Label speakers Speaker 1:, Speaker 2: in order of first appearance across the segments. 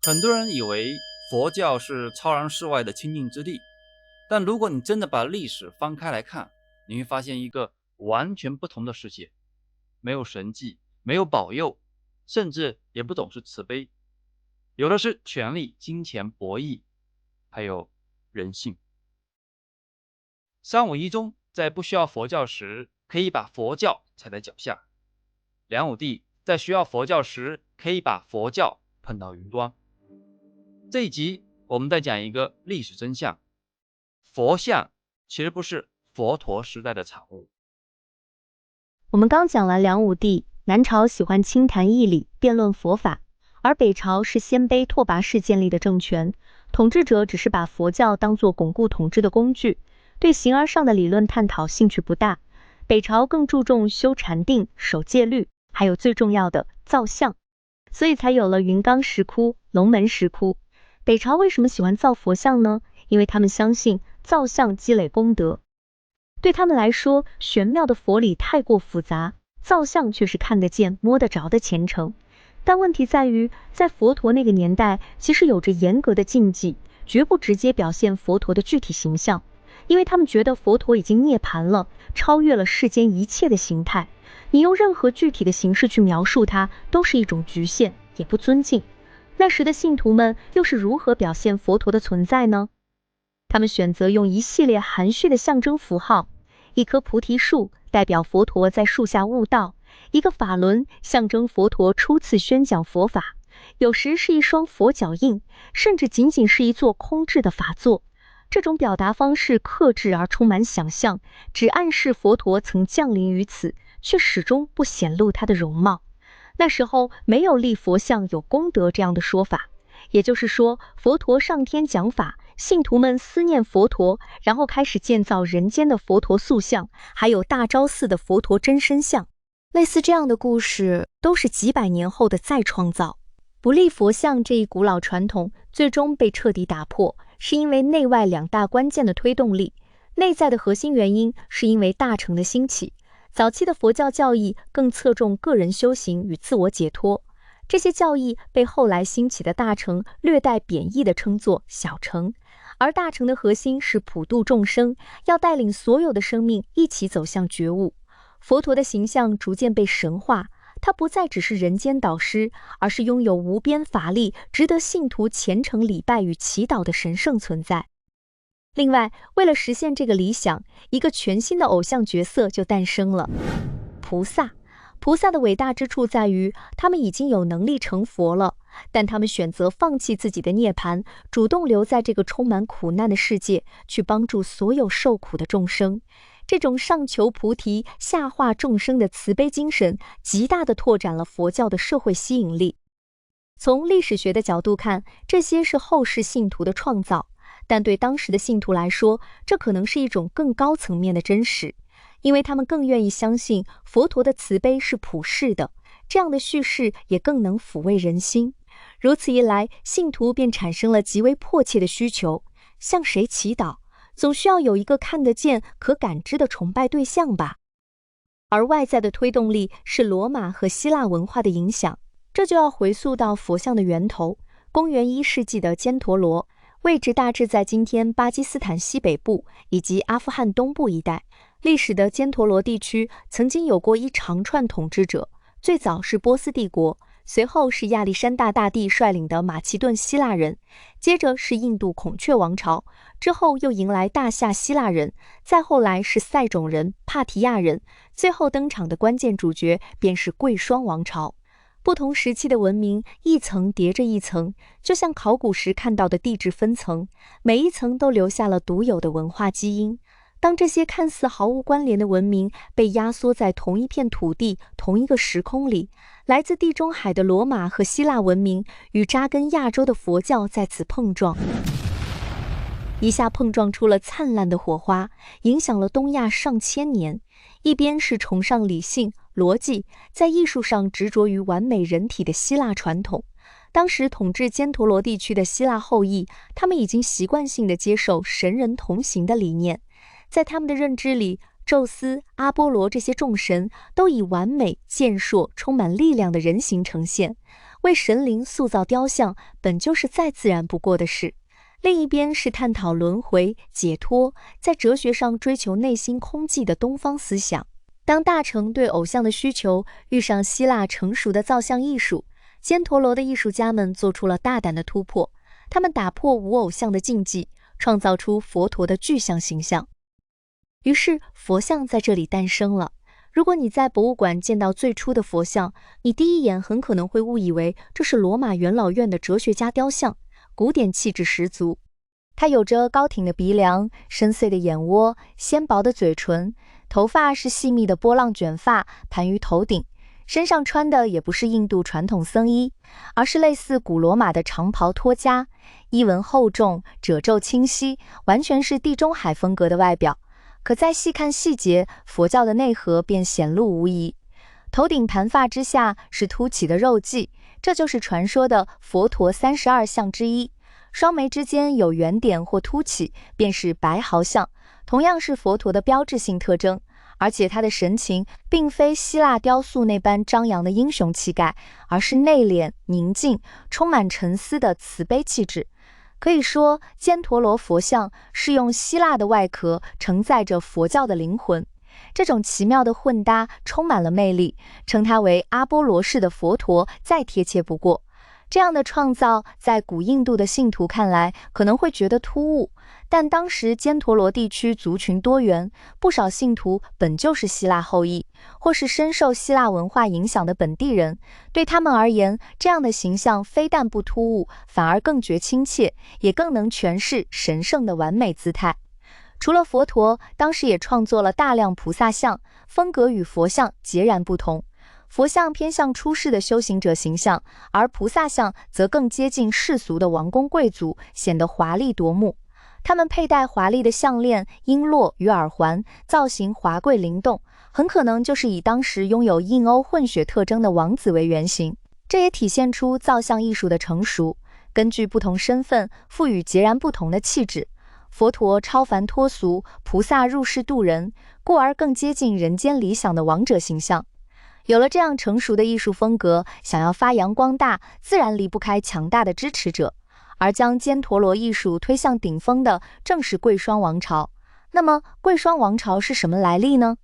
Speaker 1: 很多人以为佛教是超然世外的清净之地，但如果你真的把历史翻开来看，你会发现一个完全不同的世界，没有神迹，没有保佑，甚至也不总是慈悲，有的是权力、金钱、博弈，还有人性。三五一中在不需要佛教时，可以把佛教踩在脚下；梁武帝在需要佛教时，可以把佛教碰到云端。这一集我们再讲一个历史真相：佛像其实不是佛陀时代的产物。
Speaker 2: 我们刚讲了梁武帝，南朝喜欢清谈义理，辩论佛法，而北朝是鲜卑拓跋氏建立的政权，统治者只是把佛教当作巩固统治的工具，对形而上的理论探讨兴趣不大。北朝更注重修禅定、守戒律，还有最重要的造像，所以才有了云冈石窟、龙门石窟。北朝为什么喜欢造佛像呢？因为他们相信造像积累功德。对他们来说，玄妙的佛理太过复杂，造像却是看得见、摸得着的虔诚。但问题在于，在佛陀那个年代，其实有着严格的禁忌，绝不直接表现佛陀的具体形象，因为他们觉得佛陀已经涅槃了，超越了世间一切的形态，你用任何具体的形式去描述它，都是一种局限，也不尊敬。那时的信徒们又是如何表现佛陀的存在呢？他们选择用一系列含蓄的象征符号，一棵菩提树代表佛陀在树下悟道，一个法轮象征佛陀初次宣讲佛法，有时是一双佛脚印，甚至仅仅是一座空置的法座。这种表达方式克制而充满想象，只暗示佛陀曾降临于此，却始终不显露他的容貌。那时候没有立佛像有功德这样的说法，也就是说，佛陀上天讲法，信徒们思念佛陀，然后开始建造人间的佛陀塑像，还有大昭寺的佛陀真身像。类似这样的故事，都是几百年后的再创造。不立佛像这一古老传统，最终被彻底打破，是因为内外两大关键的推动力。内在的核心原因是因为大乘的兴起，早期的佛教教义更侧重个人修行与自我解脱，这些教义被后来兴起的大乘略带贬义的称作小乘，而大乘的核心是普度众生，要带领所有的生命一起走向觉悟。佛陀的形象逐渐被神化，他不再只是人间导师，而是拥有无边法力，值得信徒虔诚礼拜与祈祷的神圣存在。另外，为了实现这个理想，一个全新的偶像角色就诞生了——菩萨。菩萨的伟大之处在于，他们已经有能力成佛了，但他们选择放弃自己的涅槃，主动留在这个充满苦难的世界，去帮助所有受苦的众生。这种上求菩提、下化众生的慈悲精神，极大地拓展了佛教的社会吸引力。从历史学的角度看，这些是后世信徒的创造，但对当时的信徒来说，这可能是一种更高层面的真实，因为他们更愿意相信佛陀的慈悲是普世的，这样的叙事也更能抚慰人心。如此一来，信徒便产生了极为迫切的需求：向谁祈祷？总需要有一个看得见、可感知的崇拜对象吧。而外在的推动力是罗马和希腊文化的影响，这就要回溯到佛像的源头——公元1世纪的犍陀罗，位置大致在今天巴基斯坦西北部以及阿富汗东部一带。历史的犍陀罗地区曾经有过一长串统治者，最早是波斯帝国，随后是亚历山大大帝率领的马其顿希腊人，接着是印度孔雀王朝，之后又迎来大夏希腊人，再后来是塞种人、帕提亚人，最后登场的关键主角便是贵霜王朝。不同时期的文明一层叠着一层，就像考古时看到的地质分层，每一层都留下了独有的文化基因。当这些看似毫无关联的文明被压缩在同一片土地、同一个时空里，来自地中海的罗马和希腊文明与扎根亚洲的佛教在此碰撞，一下碰撞出了灿烂的火花，影响了东亚上千年。一边是崇尚理性、逻辑，在艺术上执着于完美人体的希腊传统。当时统治犍陀罗地区的希腊后裔，他们已经习惯性地接受神人同行的理念。在他们的认知里，宙斯、阿波罗这些众神都以完美、健硕、充满力量的人形呈现。为神灵塑造雕像本就是再自然不过的事。另一边是探讨轮回、解脱，在哲学上追求内心空寂的东方思想。当大成对偶像的需求遇上希腊成熟的造像艺术，犍陀罗的艺术家们做出了大胆的突破，他们打破无偶像的禁忌，创造出佛陀的具象形象。于是佛像在这里诞生了。如果你在博物馆见到最初的佛像，你第一眼很可能会误以为这是罗马元老院的哲学家雕像，古典气质十足。它有着高挺的鼻梁、深邃的眼窝、纤薄的嘴唇，头发是细密的波浪卷发盘于头顶，身上穿的也不是印度传统僧衣，而是类似古罗马的长袍托枷，衣纹厚重，褶皱清晰，完全是地中海风格的外表。可再细看细节，佛教的内核便显露无遗。头顶盘发之下是凸起的肉髻，这就是传说的佛陀32相之一。双眉之间有圆点或凸起，便是白毫相，同样是佛陀的标志性特征。而且他的神情并非希腊雕塑那般张扬的英雄气概，而是内敛、宁静、充满沉思的慈悲气质。可以说，犍陀罗佛像是用希腊的外壳承载着佛教的灵魂。这种奇妙的混搭充满了魅力，称它为阿波罗式的佛陀再贴切不过。这样的创造在古印度的信徒看来可能会觉得突兀，但当时犍陀罗地区族群多元，不少信徒本就是希腊后裔，或是深受希腊文化影响的本地人，对他们而言，这样的形象非但不突兀，反而更觉亲切，也更能诠释神圣的完美姿态。除了佛陀，当时也创作了大量菩萨像，风格与佛像截然不同。佛像偏向出世的修行者形象，而菩萨像则更接近世俗的王公贵族，显得华丽夺目。他们佩戴华丽的项链、璎珞与耳环，造型华贵灵动，很可能就是以当时拥有印欧混血特征的王子为原型。这也体现出造像艺术的成熟，根据不同身份赋予截然不同的气质。佛陀超凡脱俗，菩萨入世度人，故而更接近人间理想的王者形象。有了这样成熟的艺术风格，想要发扬光大，自然离不开强大的支持者。而将犍陀罗艺术推向顶峰的，正是贵霜王朝。那么，贵霜王朝是什么来历呢？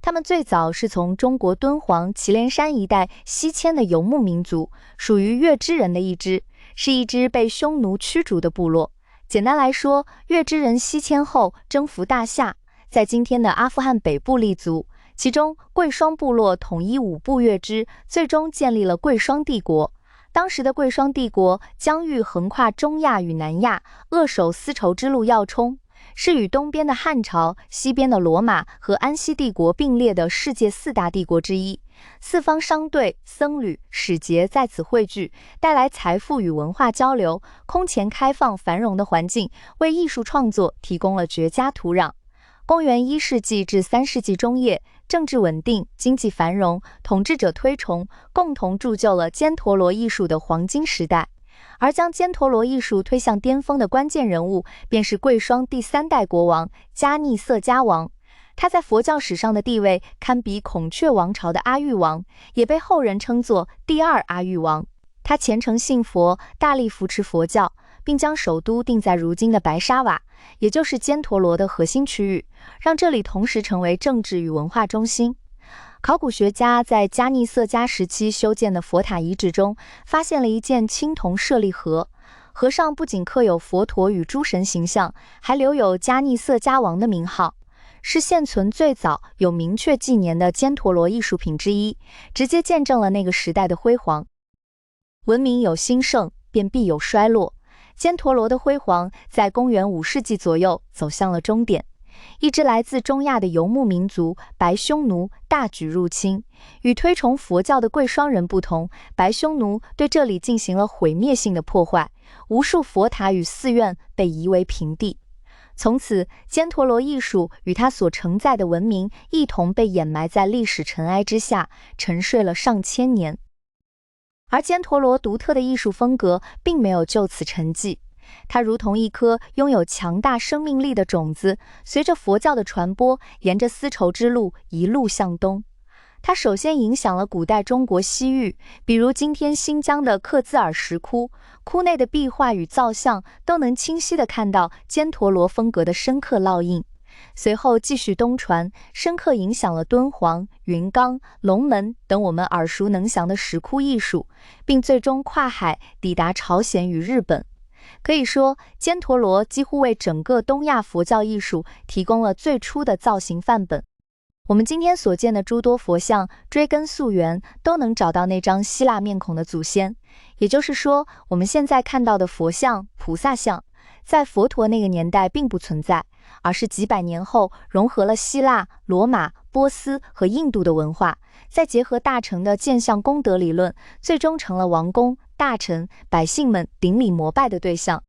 Speaker 2: 他们最早是从中国敦煌、祁连山一带西迁的游牧民族，属于月支人的一支，是一支被匈奴驱逐的部落。简单来说，月支人西迁后征服大夏，在今天的阿富汗北部立足。其中，贵霜部落统一5部月支，最终建立了贵霜帝国。当时的贵霜帝国疆域横跨中亚与南亚，扼守丝绸之路要冲，是与东边的汉朝、西边的罗马和安息帝国并列的世界4大帝国之一。四方商队、僧侣、使节在此汇聚，带来财富与文化交流，空前开放繁荣的环境，为艺术创作提供了绝佳土壤。公元1世纪至3世纪中叶，政治稳定，经济繁荣，统治者推崇，共同铸就了犍陀罗艺术的黄金时代。而将犍陀罗艺术推向巅峰的关键人物，便是贵霜第3代国王迦膩色迦王。他在佛教史上的地位堪比孔雀王朝的阿育王，也被后人称作第2阿育王。他虔诚信佛，大力扶持佛教，并将首都定在如今的白沙瓦，也就是犍陀罗的核心区域，让这里同时成为政治与文化中心。考古学家在迦膩色迦时期修建的佛塔遗址中，发现了一件青铜舍利盒，盒上不仅刻有佛陀与诸神形象，还留有迦膩色迦王的名号，是现存最早有明确纪年的犍陀罗艺术品之一，直接见证了那个时代的辉煌。文明有兴盛，便必有衰落。犍陀罗的辉煌在公元5世纪左右走向了终点。一支来自中亚的游牧民族白匈奴大举入侵，与推崇佛教的贵霜人不同，白匈奴对这里进行了毁灭性的破坏，无数佛塔与寺院被夷为平地。从此，犍陀罗艺术与它所承载的文明一同被掩埋在历史尘埃之下，沉睡了上千年。而犍陀罗独特的艺术风格并没有就此沉寂，它如同一颗拥有强大生命力的种子，随着佛教的传播，沿着丝绸之路一路向东。它首先影响了古代中国西域，比如今天新疆的克孜尔石窟，窟内的壁画与造像都能清晰地看到犍陀罗风格的深刻烙印。随后继续东传，深刻影响了敦煌、云冈、龙门等我们耳熟能详的石窟艺术，并最终跨海抵达朝鲜与日本。可以说，犍陀罗几乎为整个东亚佛教艺术提供了最初的造型范本。我们今天所见的诸多佛像，追根溯源，都能找到那张希腊面孔的祖先。也就是说，我们现在看到的佛像、菩萨像，在佛陀那个年代并不存在，而是几百年后融合了希腊、罗马、波斯和印度的文化，再结合大乘的见相功德理论，最终成了王公、大臣、百姓们顶礼膜拜的对象。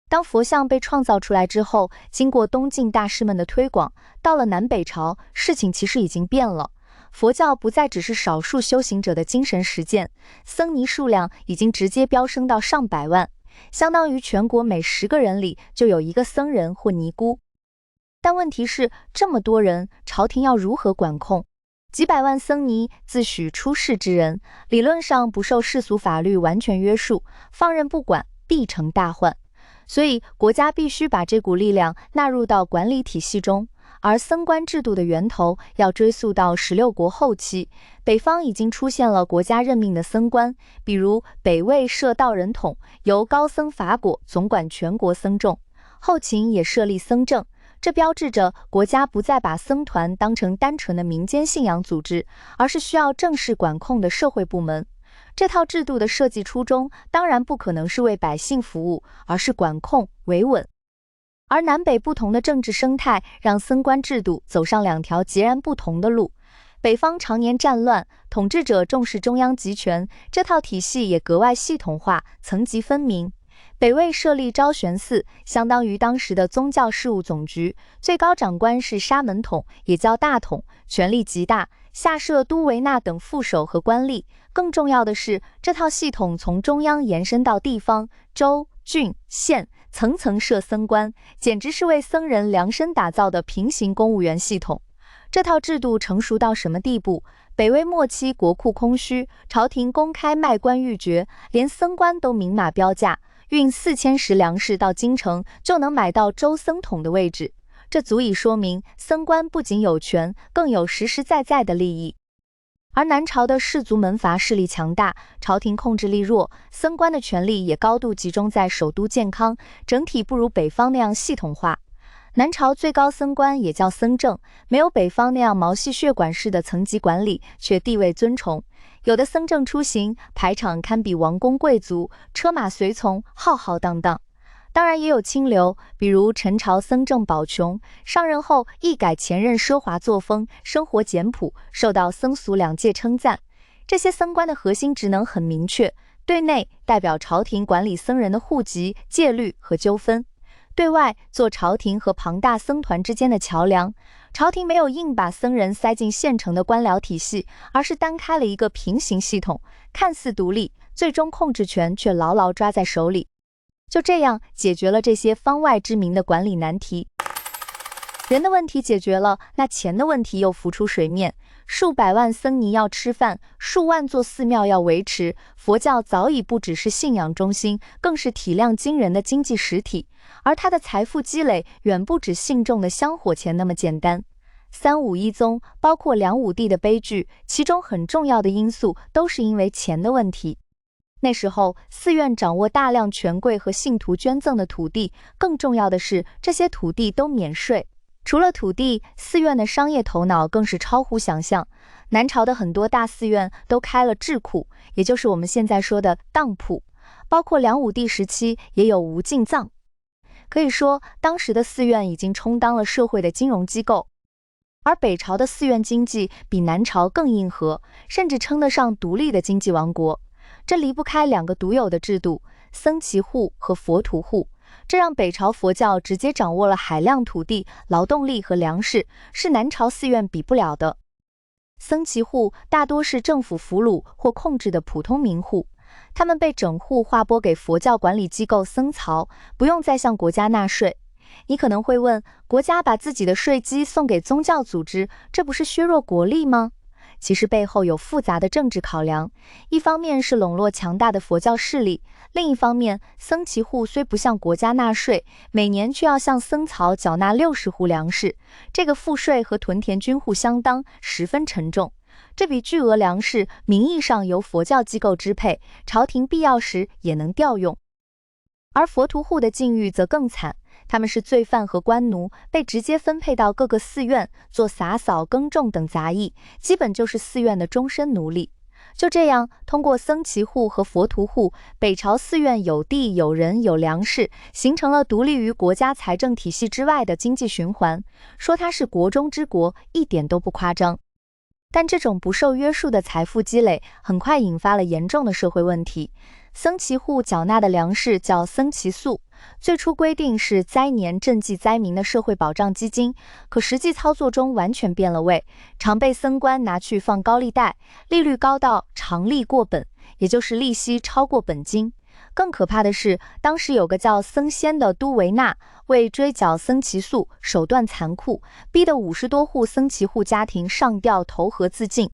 Speaker 2: 当佛像被创造出来之后，经过东晋大师们的推广，到了南北朝，事情其实已经变了。佛教不再只是少数修行者的精神实践，僧尼数量已经直接飙升到上百万，相当于全国每10个人里就有一个僧人或尼姑。但问题是，这么多人，朝廷要如何管控？几百万僧尼自诩出世之人，理论上不受世俗法律完全约束，放任不管，必成大患。所以国家必须把这股力量纳入到管理体系中，而僧官制度的源头要追溯到16国后期，北方已经出现了国家任命的僧官，比如北魏设道人统，由高僧法果总管全国僧众，后秦也设立僧正，这标志着国家不再把僧团当成单纯的民间信仰组织，而是需要正式管控的社会部门。这套制度的设计初衷当然不可能是为百姓服务，而是管控维稳。而南北不同的政治生态让僧官制度走上2条截然不同的路。北方常年战乱，统治者重视中央集权，这套体系也格外系统化，层级分明。北魏设立昭玄寺，相当于当时的宗教事务总局，最高长官是沙门统，也叫大统，权力极大，下设都维那等副手和官吏。更重要的是，这套系统从中央延伸到地方，州、郡、县，层层设僧官，简直是为僧人量身打造的平行公务员系统。这套制度成熟到什么地步？北魏末期国库空虚，朝廷公开卖官鬻爵，连僧官都明码标价，运4000石粮食到京城就能买到州僧统的位置。这足以说明僧官不仅有权，更有实实在在的利益。而南朝的氏族门阀势力强大，朝廷控制力弱，僧官的权力也高度集中在首都建康，整体不如北方那样系统化。南朝最高僧官也叫僧正，没有北方那样毛细血管式的层级管理，却地位尊崇。有的僧正出行，排场堪比王公贵族，车马随从，浩浩荡荡。当然也有清流，比如陈朝僧正宝琼，上任后一改前任奢华作风，生活简朴，受到僧俗两界称赞。这些僧官的核心职能很明确，对内代表朝廷管理僧人的户籍、戒律和纠纷，对外做朝廷和庞大僧团之间的桥梁。朝廷没有硬把僧人塞进现成的官僚体系，而是单开了一个平行系统，看似独立，最终控制权却牢牢抓在手里。就这样解决了这些方外之民的管理难题。人的问题解决了，那钱的问题又浮出水面。数百万僧尼要吃饭，数万座寺庙要维持，佛教早已不只是信仰中心，更是体量惊人的经济实体。而它的财富积累远不止信众的香火钱那么简单。三武一宗，包括梁武帝的悲剧，其中很重要的因素都是因为钱的问题。那时候，寺院掌握大量权贵和信徒捐赠的土地，更重要的是，这些土地都免税。除了土地，寺院的商业头脑更是超乎想象。南朝的很多大寺院都开了智库，也就是我们现在说的当铺，包括梁武帝时期也有无尽藏。可以说，当时的寺院已经充当了社会的金融机构。而北朝的寺院经济比南朝更硬核，甚至称得上独立的经济王国。这离不开2个独有的制度，僧祇户和佛徒户。这让北朝佛教直接掌握了海量土地、劳动力和粮食，是南朝寺院比不了的。僧祇户大多是政府俘虏或控制的普通民户，他们被整户划拨给佛教管理机构僧曹，不用再向国家纳税。你可能会问，国家把自己的税基送给宗教组织，这不是削弱国力吗？其实背后有复杂的政治考量。一方面是笼络强大的佛教势力，另一方面，僧祇户虽不向国家纳税，每年却要向僧曹缴纳60户粮食，这个赋税和屯田军户相当，十分沉重。这笔巨额粮食名义上由佛教机构支配，朝廷必要时也能调用。而佛徒户的境遇则更惨，他们是罪犯和官奴，被直接分配到各个寺院做洒扫、耕种等杂役，基本就是寺院的终身奴隶。就这样，通过僧祇户和佛徒户，北朝寺院有地、有人、有粮食，形成了独立于国家财政体系之外的经济循环。说它是国中之国，一点都不夸张。但这种不受约束的财富积累，很快引发了严重的社会问题。僧祇户缴纳的粮食叫僧祇粟，最初规定是灾年赈济灾民的社会保障基金，可实际操作中完全变了味，常被僧官拿去放高利贷，利率高到常利过本，也就是利息超过本金。更可怕的是，当时有个叫僧仙的都维那，为追缴僧祇粟，手段残酷，逼得50多户僧祇户家庭上吊投河自尽。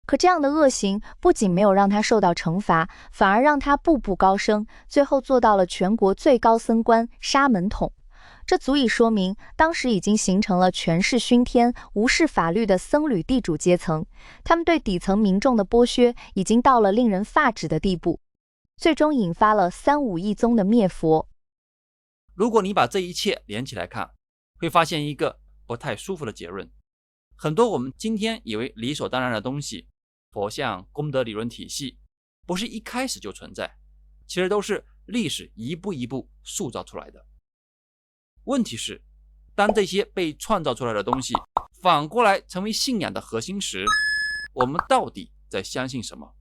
Speaker 2: 可这样的恶行不仅没有让他受到惩罚，反而让他步步高升，最后做到了全国最高僧官沙门统。这足以说明，当时已经形成了权势熏天、无视法律的僧侣地主阶层，他们对底层民众的剥削已经到了令人发指的地步，最终引发了三武一宗的灭佛。
Speaker 1: 如果你把这一切连起来看，会发现一个不太舒服的结论。很多我们今天以为理所当然的东西，佛像、功德理论体系，不是一开始就存在，其实都是历史一步一步塑造出来的。问题是，当这些被创造出来的东西反过来成为信仰的核心时，我们到底在相信什么？